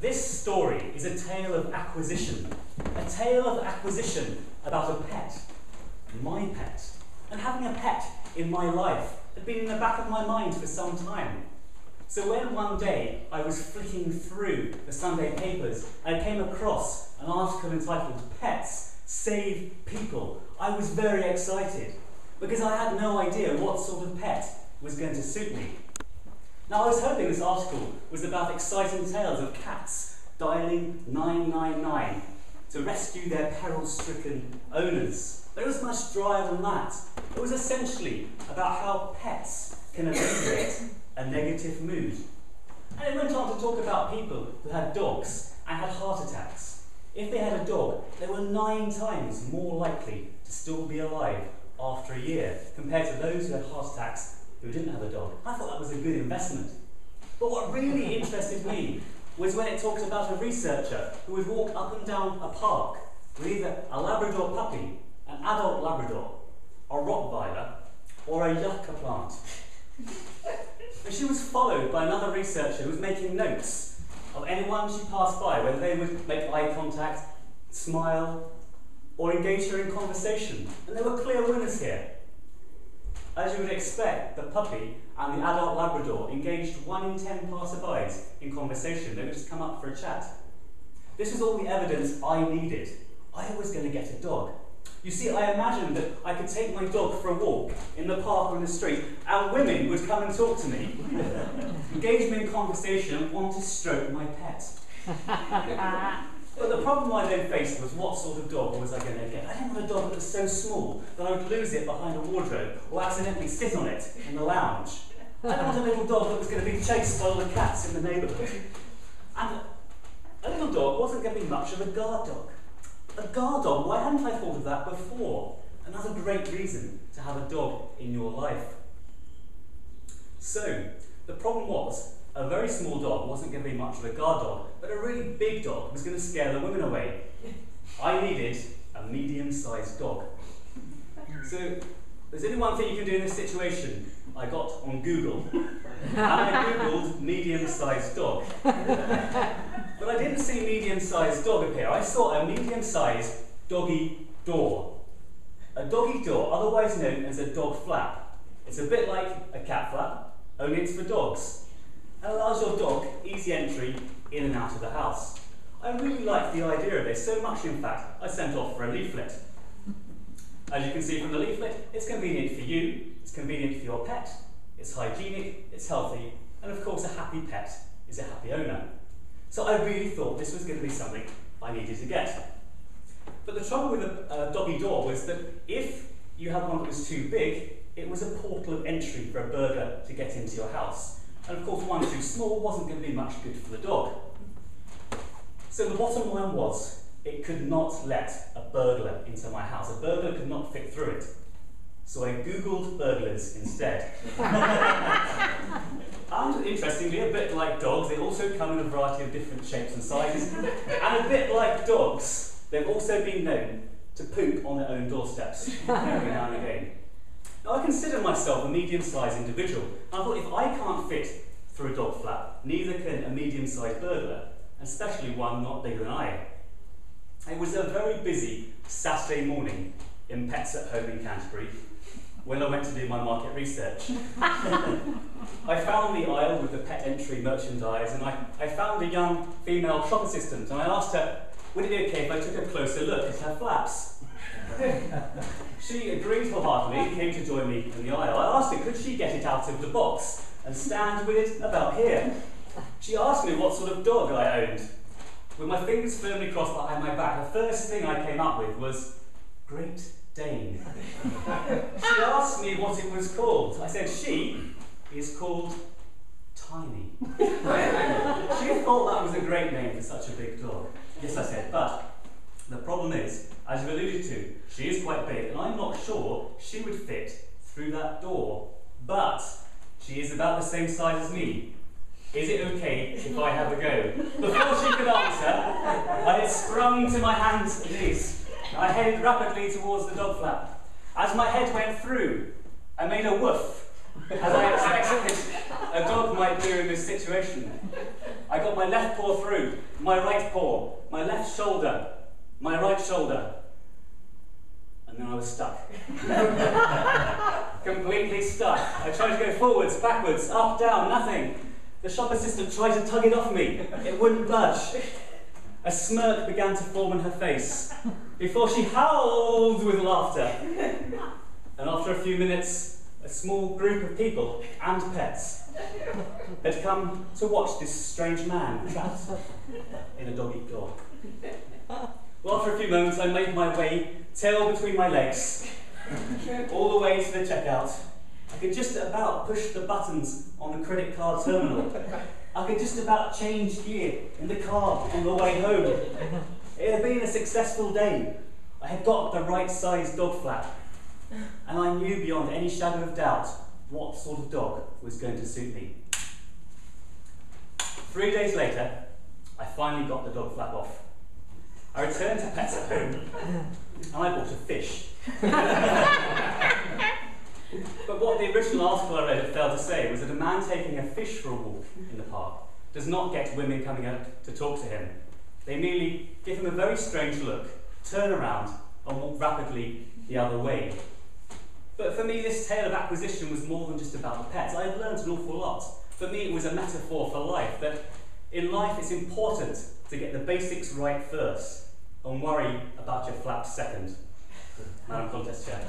This story is a tale of acquisition. A tale of acquisition about a pet. My pet. And having a pet in my life had been in the back of my mind for some time. So when one day I was flicking through the Sunday papers and I came across an article entitled Pets Save People, I was very excited because I had no idea what sort of pet was going to suit me. Now I was hoping this article was about exciting tales of cats dialing 999 to rescue their peril-stricken owners. But it was much drier than that. It was essentially about how pets can alleviate a negative mood. And it went on to talk about people who had dogs and had heart attacks. If they had a dog, they were 9 times more likely to still be alive after a year compared to those who had heart attacks who didn't have a dog. I thought that was a good investment. But what really interested me was when it talked about a researcher who would walk up and down a park with either a Labrador puppy, an adult Labrador, a Rottweiler, or a yucca plant. And she was followed by another researcher who was making notes of anyone she passed by, whether they would make eye contact, smile, or engage her in conversation. And there were clear winners here. As you would expect, the puppy and the adult Labrador engaged 1 in 10 passerbys in conversation. They would just come up for a chat. This was all the evidence I needed. I was going to get a dog. You see, I imagined that I could take my dog for a walk in the park or in the street, and women would come and talk to me, engage me in conversation, and want to stroke my pet. But the problem I then faced was what sort of dog was I going to get? I didn't want a dog that was so small that I would lose it behind a wardrobe or accidentally sit on it in the lounge. I didn't want a little dog that was going to be chased by all the cats in the neighbourhood. And a little dog wasn't going to be much of a guard dog. A guard dog? Why hadn't I thought of that before? Another great reason to have a dog in your life. So, the problem was, a very small dog wasn't going to be much of a guard dog, but a really big dog was going to scare the women away. I needed a medium-sized dog. So, there's only one thing you can do in this situation. I got on Google, and I googled medium-sized dog. But I didn't see medium-sized dog appear. I saw a medium-sized doggy door. A doggy door, otherwise known as a dog flap. It's a bit like a cat flap, only it's for dogs. And allows your dog easy entry in and out of the house. I really liked the idea of this, so much in fact, I sent off for a leaflet. As you can see from the leaflet, it's convenient for you, it's convenient for your pet, it's hygienic, it's healthy, and of course a happy pet is a happy owner. So I really thought this was going to be something I needed to get. But the trouble with a doggy door was that if you had one that was too big, it was a portal of entry for a burglar to get into your house. And of course one too small wasn't going to be much good for the dog. So the bottom line was, it could not let a burglar into my house. A burglar could not fit through it. So I googled burglars instead. And interestingly, a bit like dogs, they also come in a variety of different shapes and sizes. And a bit like dogs, they've also been known to poop on their own doorsteps every now and again. Now I consider myself a medium-sized individual. I thought if I can't fit through a dog flap, neither can a medium-sized burglar, especially one not bigger than I. It was a very busy Saturday morning in Pets at Home in Canterbury when I went to do my market research. I found the aisle with the pet entry merchandise, and I found a young female shop assistant, and I asked her, would it be okay if I took a closer look at her flaps? She agreed wholeheartedly and came to join me in the aisle. I asked her, could she get it out of the box and stand with it about here? She asked me what sort of dog I owned. With my fingers firmly crossed behind my back, the first thing I came up with was Great Dane. She asked me what it was called. I said, she is called Tiny. She thought that was a great name for such a big dog. Yes, I said, but the problem is, as you alluded to, she is quite big, and I'm not sure she would fit through that door. But she is about the same size as me. Is it okay if I have a go? Before she could answer, I had sprung to my hands and knees. I headed rapidly towards the dog flap. As my head went through, I made a woof, as I expected a dog might do in this situation. I got my left paw through, my right paw, my left shoulder, my right shoulder, and then I was stuck. Completely stuck. I tried to go forwards, backwards, up, down, nothing. The shop assistant tried to tug it off me. It wouldn't budge. A smirk began to form on her face before she howled with laughter. And after a few minutes, a small group of people and pets had come to watch this strange man trapped in a dog-eat-dog. Well, after a few moments, I made my way, tail between my legs, all the way to the checkout. I could just about push the buttons on the credit card terminal. I could just about change gear in the car on the way home. It had been a successful day. I had got the right size dog flap, and I knew beyond any shadow of doubt what sort of dog was going to suit me. 3 days later, I finally got the dog flap off. I returned to Pets at Home, and I bought a fish. But what the original article I read failed to say was that a man taking a fish for a walk in the park does not get women coming up to talk to him. They merely give him a very strange look, turn around, and walk rapidly the other way. But for me, this tale of acquisition was more than just about the pets. I had learned an awful lot. For me, it was a metaphor for life, that in life it's important to get the basics right first and worry about your flap second. Madam Contest Chair.